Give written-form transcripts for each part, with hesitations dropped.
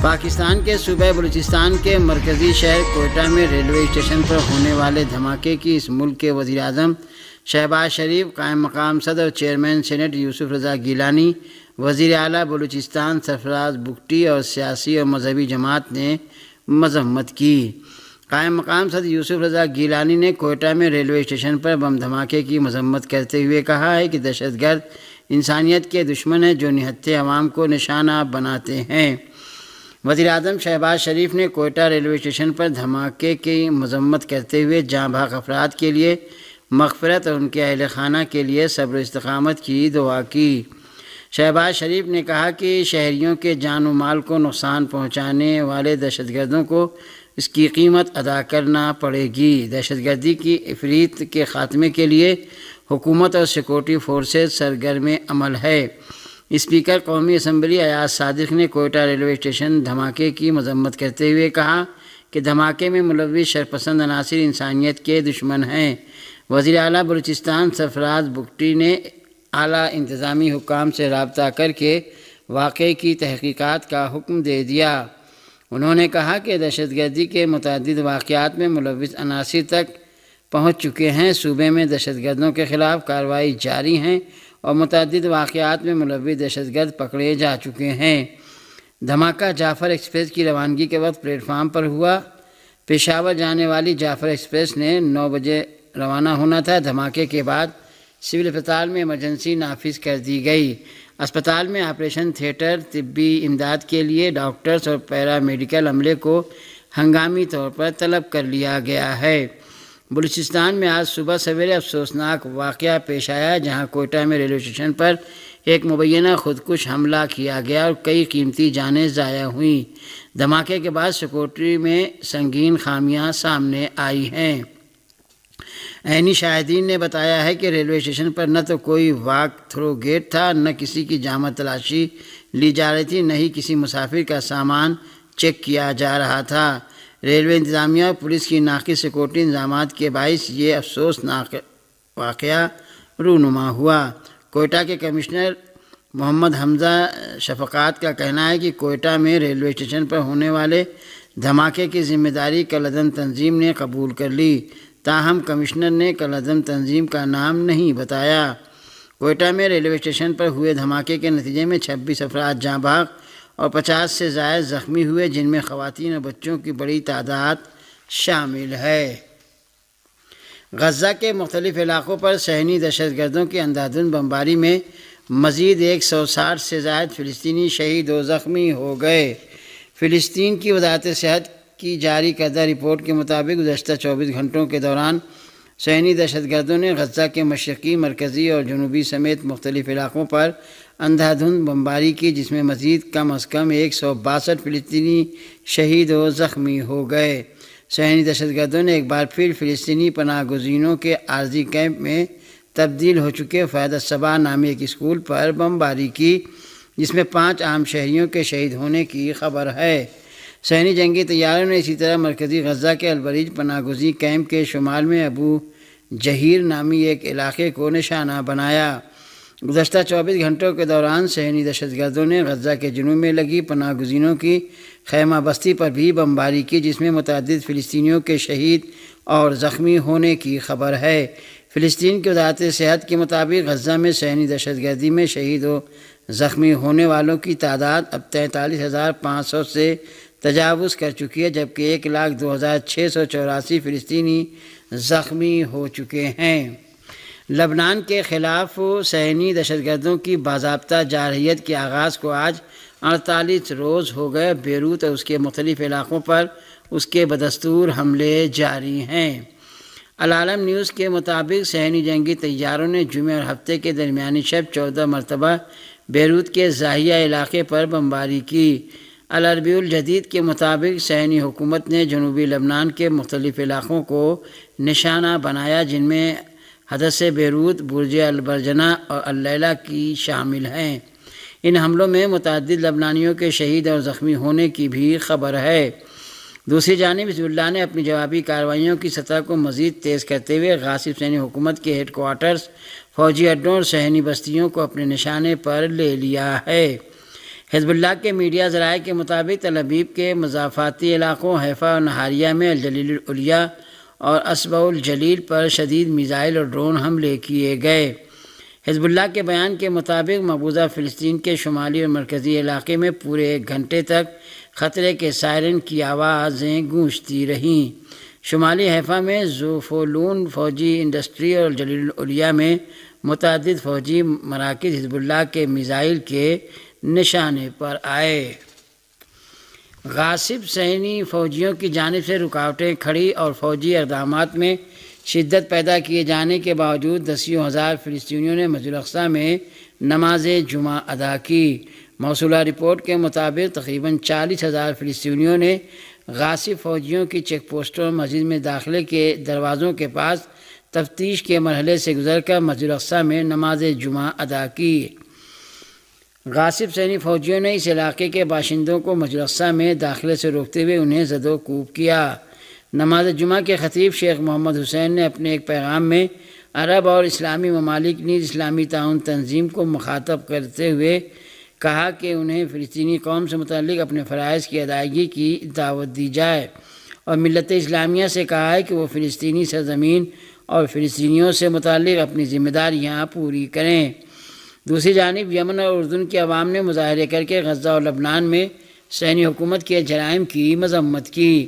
پاکستان کے صوبہ بلوچستان کے مرکزی شہر کوئٹہ میں ریلوے اسٹیشن پر ہونے والے دھماکے کی اس ملک کے وزیر اعظم شہباز شریف، قائم مقام صدر چیئرمین سینٹ یوسف رضا گیلانی، وزیر اعلیٰ بلوچستان سرفراز بگٹی اور سیاسی اور مذہبی جماعت نے مذمت کی۔ قائم مقام صدر یوسف رضا گیلانی نے کوئٹہ میں ریلوے اسٹیشن پر بم دھماکے کی مذمت کرتے ہوئے کہا ہے کہ دہشت گرد انسانیت کے دشمن ہیں جو نہتے عوام کو نشانہ بناتے ہیں۔ وزیر اعظم شہباز شریف نے کوئٹہ ریلوے اسٹیشن پر دھماکے کی مذمت کرتے ہوئے جاں بحق افراد کے لیے مغفرت اور ان کے اہل خانہ کے لیے صبر و استقامت کی دعا کی۔ شہباز شریف نے کہا کہ شہریوں کے جان و مال کو نقصان پہنچانے والے دہشت گردوں کو اس کی قیمت ادا کرنا پڑے گی۔ دہشت گردی کی عفریت کے خاتمے کے لیے حکومت اور سیکورٹی فورسز سرگرم عمل ہے۔ اسپیکر قومی اسمبلی ایاز صادق نے کوئٹہ ریلوے اسٹیشن دھماکے کی مذمت کرتے ہوئے کہا کہ دھماکے میں ملوث شرپسند عناصر انسانیت کے دشمن ہیں۔ وزیر اعلیٰ بلوچستان سرفراز بگٹی نے اعلیٰ انتظامی حکام سے رابطہ کر کے واقعے کی تحقیقات کا حکم دے دیا۔ انہوں نے کہا کہ دہشت گردی کے متعدد واقعات میں ملوث عناصر تک پہنچ چکے ہیں۔ صوبے میں دہشت گردوں کے خلاف کارروائی جاری ہیں اور متعدد واقعات میں ملوث دہشت گرد پکڑے جا چکے ہیں۔ دھماکہ جعفر ایکسپریس کی روانگی کے وقت پلیٹ فارم پر ہوا۔ پشاور جانے والی جعفر ایکسپریس نے 9 بجے روانہ ہونا تھا۔ دھماکے کے بعد سول اسپتال میں ایمرجنسی نافذ کر دی گئی۔ اسپتال میں آپریشن تھیٹر، طبی امداد کے لیے ڈاکٹرز اور پیرا میڈیکل عملے کو ہنگامی طور پر طلب کر لیا گیا ہے۔ بلوچستان میں آج صبح سویرے افسوسناک واقعہ پیش آیا جہاں کوئٹہ میں ریلوے اسٹیشن پر ایک مبینہ خودکش حملہ کیا گیا اور کئی قیمتی جانیں ضائع ہوئیں۔ دھماکے کے بعد سیکورٹی میں سنگین خامیاں سامنے آئی ہیں۔ عینی شاہدین نے بتایا ہے کہ ریلوے اسٹیشن پر نہ تو کوئی واک تھرو گیٹ تھا، نہ کسی کی جامع تلاشی لی جا رہی تھی، نہ ہی کسی مسافر کا سامان چیک کیا جا رہا تھا۔ ریلوے انتظامیہ اور پولیس کی ناقص سیکورٹی انتظامات کے باعث یہ افسوسناک واقعہ رونما ہوا۔ کوئٹہ کے کمشنر محمد حمزہ شفقات کا کہنا ہے کہ کوئٹہ میں ریلوے اسٹیشن پر ہونے والے دھماکے کی ذمہ داری کالعدم تنظیم نے قبول کر لی، تاہم کمشنر نے کالعدم تنظیم کا نام نہیں بتایا۔ کوئٹہ میں ریلوے اسٹیشن پر ہوئے دھماکے کے نتیجے میں 26 افراد جاں بحق اور 50 سے زائد زخمی ہوئے، جن میں خواتین اور بچوں کی بڑی تعداد شامل ہے۔ غزہ کے مختلف علاقوں پر صہیونی دہشت گردوں کی اندھادھند بمباری میں مزید 160 سے زائد فلسطینی شہید و زخمی ہو گئے۔ فلسطین کی وزارت صحت کی جاری کردہ رپورٹ کے مطابق گزشتہ 24 گھنٹوں کے دوران صہیونی دہشت گردوں نے غزہ کے مشرقی، مرکزی اور جنوبی سمیت مختلف علاقوں پر اندھادھند بمباری کی، جس میں مزید کم از کم 162 فلسطینی شہید و زخمی ہو گئے۔ صہیونی دہشت گردوں نے ایک بار پھر فلسطینی پناہ گزینوں کے عارضی کیمپ میں تبدیل ہو چکے فیض الصبا نامی ایک اسکول پر بمباری کی، جس میں 5 عام شہریوں کے شہید ہونے کی خبر ہے۔ صہیونی جنگی طیاروں نے اسی طرح مرکزی غزہ کے البریج پناہ گزین کیمپ کے شمال میں ابو جہیر نامی ایک علاقے کو نشانہ بنایا۔ گزشتہ 24 گھنٹوں کے دوران صہیونی دہشت گردوں نے غزہ کے جنوب میں لگی پناہ گزینوں کی خیمہ بستی پر بھی بمباری کی، جس میں متعدد فلسطینیوں کے شہید اور زخمی ہونے کی خبر ہے۔ فلسطین کی وزارت صحت کے مطابق غزہ میں صہیونی دہشت گردی میں شہید و زخمی ہونے والوں کی تعداد اب 43,500 سے تجاوز کر چکی ہے، جبکہ 102,684 فلسطینی زخمی ہو چکے ہیں۔ لبنان کے خلاف صہیونی دہشت گردوں کی باضابطہ جارحیت کے آغاز کو آج 48 روز ہو گئے۔ بیروت اور اس کے مختلف علاقوں پر اس کے بدستور حملے جاری ہیں۔ العالم نیوز کے مطابق صہیونی جنگی طیاروں نے جمعہ اور ہفتے کے درمیانی شب 14 مرتبہ بیروت کے زاہیہ علاقے پر بمباری کی۔ العربی الجدید کے مطابق صہیونی حکومت نے جنوبی لبنان کے مختلف علاقوں کو نشانہ بنایا، جن میں حدث بیروت، برج البرجنہ اور اللیلہ کی شامل ہیں۔ ان حملوں میں متعدد لبنانیوں کے شہید اور زخمی ہونے کی بھی خبر ہے۔ دوسری جانب حزب اللہ نے اپنی جوابی کارروائیوں کی سطح کو مزید تیز کرتے ہوئے غاصب صہیونی حکومت کے ہیڈ کوارٹرز، فوجی اڈوں اور صہیونی بستیوں کو اپنے نشانے پر لے لیا ہے۔ حزب اللہ کے میڈیا ذرائع کے مطابق تل ابیب کے مضافاتی علاقوں حیفا اور نہاریہ میں الجلیل العلیٰ اور اصبع الجلیل پر شدید میزائل اور ڈرون حملے کیے گئے۔ حزب اللہ کے بیان کے مطابق مقبوضہ فلسطین کے شمالی اور مرکزی علاقے میں پورے 1 گھنٹے تک خطرے کے سائرن کی آوازیں گونجتی رہیں۔ شمالی حیفا میں زوفولون فوجی انڈسٹری اور الجلیل العلیٰ میں متعدد فوجی مراکز حزب اللہ کے میزائل کے نشانے پر آئے۔ غاصب صہیونی فوجیوں کی جانب سے رکاوٹیں کھڑی اور فوجی اقدامات میں شدت پیدا کیے جانے کے باوجود دسیوں ہزار فلسطینیوں نے مسجد الاقصیٰ میں نماز جمعہ ادا کی۔ موصولہ رپورٹ کے مطابق تقریباً 40,000 فلسطینیوں نے غاصب فوجیوں کی چیک پوسٹوں اور مسجد میں داخلے کے دروازوں کے پاس تفتیش کے مرحلے سے گزر کر مسجد الاقصیٰ میں نماز جمعہ ادا کی۔ غاصب صہیونی فوجیوں نے اس علاقے کے باشندوں کو مسجد الاقصیٰ میں داخلے سے روکتے ہوئے انہیں زد و کوب کیا۔ نماز جمعہ کے خطیب شیخ محمد حسین نے اپنے ایک پیغام میں عرب اور اسلامی ممالک نیز اسلامی تعاون تنظیم کو مخاطب کرتے ہوئے کہا کہ انہیں فلسطینی قوم سے متعلق اپنے فرائض کی ادائیگی کی دعوت دی جائے اور ملت اسلامیہ سے کہا ہے کہ وہ فلسطینی سرزمین اور فلسطینیوں سے متعلق اپنی ذمہ داریاں پوری کریں۔ دوسری جانب یمن اور اردن کے عوام نے مظاہرے کر کے غزہ اور لبنان میں صہیونی حکومت کے جرائم کی مذمت کی۔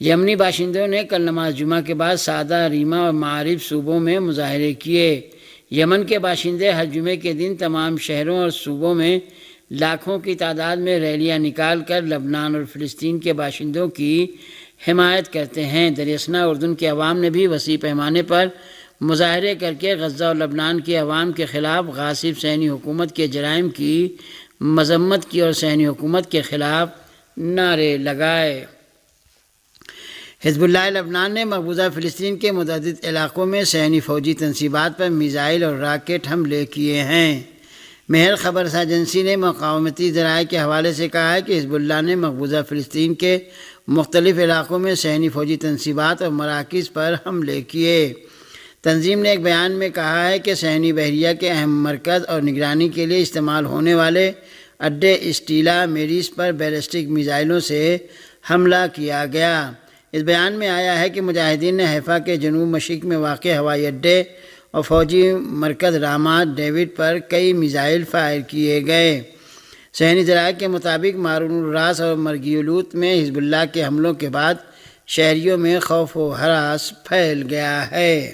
یمنی باشندوں نے کل نماز جمعہ کے بعد سعدہ، ریما اور معارب صوبوں میں مظاہرے کیے۔ یمن کے باشندے ہر جمعے کے دن تمام شہروں اور صوبوں میں لاکھوں کی تعداد میں ریلیاں نکال کر لبنان اور فلسطین کے باشندوں کی حمایت کرتے ہیں۔ دراصل اردن کے عوام نے بھی وسیع پیمانے پر مظاہرے کر کے غزہ اور لبنان کے عوام کے خلاف غاصب صہیونی حکومت کے جرائم کی مذمت کی اور صہیونی حکومت کے خلاف نعرے لگائے۔ حزب اللہ لبنان نے مقبوضہ فلسطین کے متعدد علاقوں میں صہیونی فوجی تنصیبات پر میزائل اور راکٹ حملے کیے ہیں۔ مہر خبر ایجنسی نے مقامتی ذرائع کے حوالے سے کہا ہے کہ حزب اللہ نے مقبوضہ فلسطین کے مختلف علاقوں میں صہیونی فوجی تنصیبات اور مراکز پر حملے کیے۔ تنظیم نے ایک بیان میں کہا ہے کہ صہیونی بحریہ کے اہم مرکز اور نگرانی کے لیے استعمال ہونے والے اڈے اسٹیلا میریس پر بیلسٹک میزائلوں سے حملہ کیا گیا۔ اس بیان میں آیا ہے کہ مجاہدین نے حیفا کے جنوب مشرق میں واقع ہوائی اڈے اور فوجی مرکز رامات ڈیوڈ پر کئی میزائل فائر کیے گئے۔ صہیونی ذرائع کے مطابق مارون الراس اور مرگیولوت میں حزب اللہ کے حملوں کے بعد شہریوں میں خوف و ہراس پھیل گیا ہے۔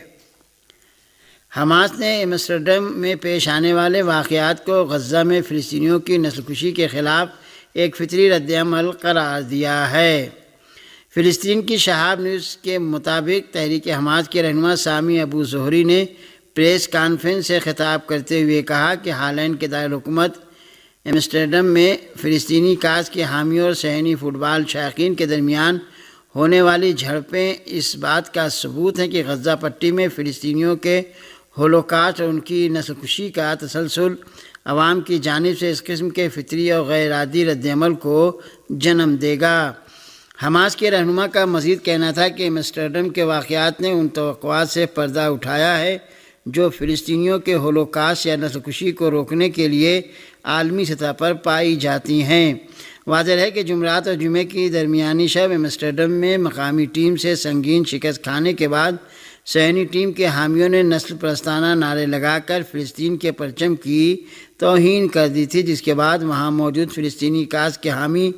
حماس نے ایمسٹرڈم میں پیش آنے والے واقعات کو غزہ میں فلسطینیوں کی نسل کشی کے خلاف ایک فطری رد عمل قرار دیا ہے۔ فلسطین کی شہاب نیوز کے مطابق تحریک حماس کے رہنما سامی ابو زہری نے پریس کانفرنس سے خطاب کرتے ہوئے کہا کہ حالین کے دارالحکومت ایمسٹرڈم میں فلسطینی کاز کے حامیوں اور صہیونی فٹ بال شائقین کے درمیان ہونے والی جھڑپیں اس بات کا ثبوت ہیں کہ غزہ پٹی میں فلسطینیوں کے ہولوکاسٹ اور ان کی نسل کشی کا تسلسل عوام کی جانب سے اس قسم کے فطری اور غیر عادی رد عمل کو جنم دے گا۔ حماس کے رہنما کا مزید کہنا تھا کہ ایمسٹرڈم کے واقعات نے ان توقعات سے پردہ اٹھایا ہے جو فلسطینیوں کے ہولوکاسٹ یا نسل کشی کو روکنے کے لیے عالمی سطح پر پائی جاتی ہیں۔ واضح ہے کہ جمعرات اور جمعے کی درمیانی شب ایمسٹرڈم میں مقامی ٹیم سے سنگین شکست کھانے کے بعد صہیونی ٹیم کے حامیوں نے نسل پرستانہ نعرے لگا کر فلسطین کے پرچم کی توہین کر دی تھی، جس کے بعد وہاں موجود فلسطینی کاز کے حامی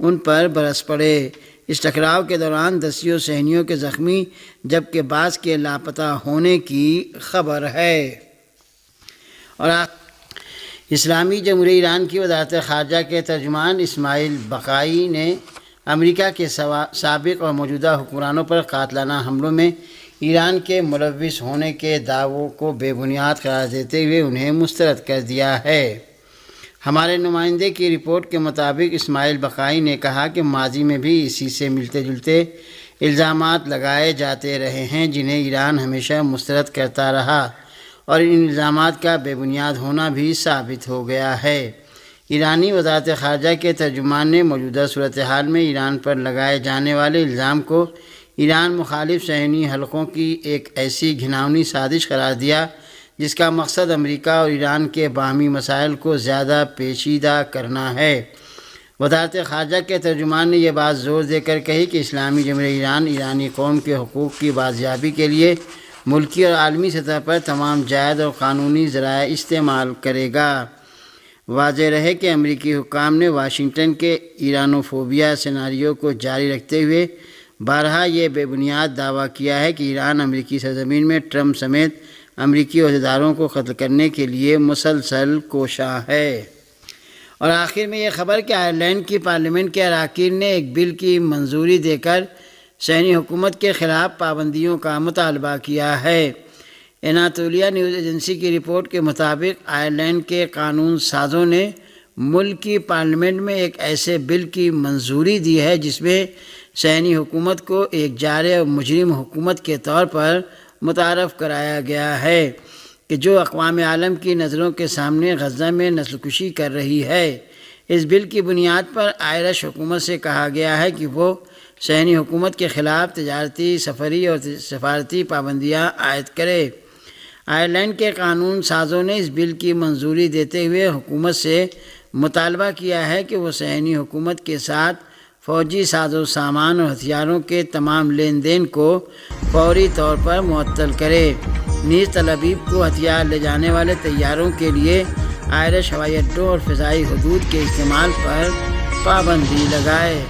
ان پر برس پڑے۔ اس ٹکراؤ کے دوران دسیوں صہیونیوں کے زخمی جبکہ بعض کے لاپتہ ہونے کی خبر ہے۔ اور اسلامی جمہوریہ ایران کی وزارت خارجہ کے ترجمان اسماعیل بقائی نے امریکہ کے سابق اور موجودہ حکمرانوں پر قاتلانہ حملوں میں ایران کے ملوث ہونے کے دعووں کو بے بنیاد قرار دیتے ہوئے انہیں مسترد کر دیا ہے۔ ہمارے نمائندے کی رپورٹ کے مطابق اسماعیل بقائی نے کہا کہ ماضی میں بھی اسی سے ملتے جلتے الزامات لگائے جاتے رہے ہیں جنہیں ایران ہمیشہ مسترد کرتا رہا اور ان الزامات کا بے بنیاد ہونا بھی ثابت ہو گیا ہے۔ ایرانی وزارت خارجہ کے ترجمان نے موجودہ صورتحال میں ایران پر لگائے جانے والے الزام کو ایران مخالف صہیونی حلقوں کی ایک ایسی گھناؤنی سازش قرار دیا جس کا مقصد امریکہ اور ایران کے باہمی مسائل کو زیادہ پیچیدہ کرنا ہے۔ وزارت خارجہ کے ترجمان نے یہ بات زور دے کر کہی کہ اسلامی جمہوریہ ایران ایرانی قوم کے حقوق کی بازیابی کے لیے ملکی اور عالمی سطح پر تمام جائز اور قانونی ذرائع استعمال کرے گا۔ واضح رہے کہ امریکی حکام نے واشنگٹن کے ایرانوفوبیا سیناریو کو جاری رکھتے ہوئے بارہا یہ بے بنیاد دعویٰ کیا ہے کہ ایران امریکی سرزمین میں ٹرمپ سمیت امریکی عہدیداروں کو قتل کرنے کے لیے مسلسل کوشاں ہے۔ اور آخر میں یہ خبر کہ آئرلینڈ کی پارلیمنٹ کے اراکین نے ایک بل کی منظوری دے کر صہیونی حکومت کے خلاف پابندیوں کا مطالبہ کیا ہے۔ اناطولیہ نیوز ایجنسی کی رپورٹ کے مطابق آئرلینڈ کے قانون سازوں نے ملک کی پارلیمنٹ میں ایک ایسے بل کی منظوری دی ہے جس میں صہیونی حکومت کو ایک جارح اور مجرم حکومت کے طور پر متعارف کرایا گیا ہے کہ جو اقوام عالم کی نظروں کے سامنے غزہ میں نسل کشی کر رہی ہے۔ اس بل کی بنیاد پر آئرش حکومت سے کہا گیا ہے کہ وہ صہیونی حکومت کے خلاف تجارتی، سفری اور سفارتی پابندیاں عائد کرے۔ آئرلینڈ کے قانون سازوں نے اس بل کی منظوری دیتے ہوئے حکومت سے مطالبہ کیا ہے کہ وہ صہیونی حکومت کے ساتھ فوجی ساز و سامان اور ہتھیاروں کے تمام لین دین کو فوری طور پر معطل کرے، نیز تل ابیب کو ہتھیار لے جانے والے طیاروں کے لیے آئرش ہوائی اڈوں اور فضائی حدود کے استعمال پر پابندی لگائے۔